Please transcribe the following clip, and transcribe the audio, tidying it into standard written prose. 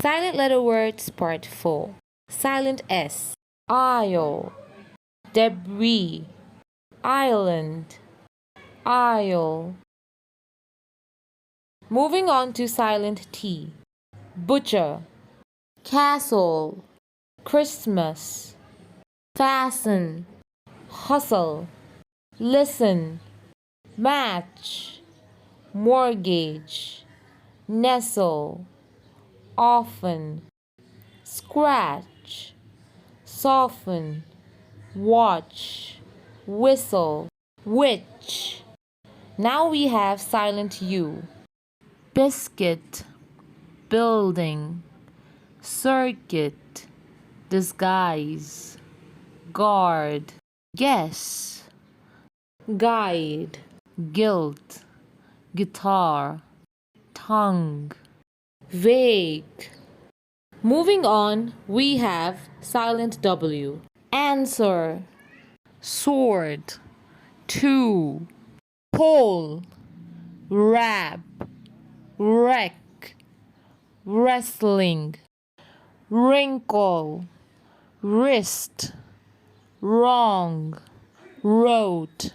Silent letter words part 4. Silent S. Aisle. Debris. Island. Aisle. Moving on to silent T. Butcher. Castle. Christmas. Fasten. Hustle. Listen. Match. Mortgage. Nestle. Often. Scratch. Soften. Watch. Whistle. Which. Now we have silent U. Biscuit. Building. Circuit. Disguise. Guard. Guess. Guide. Guilt. Guitar. Tongue. Vague. Moving on, we have silent W. Answer. Sword. Two. Pole. Wrap. Wreck. Wrestling. Wrinkle. Wrist. Wrong. Wrote.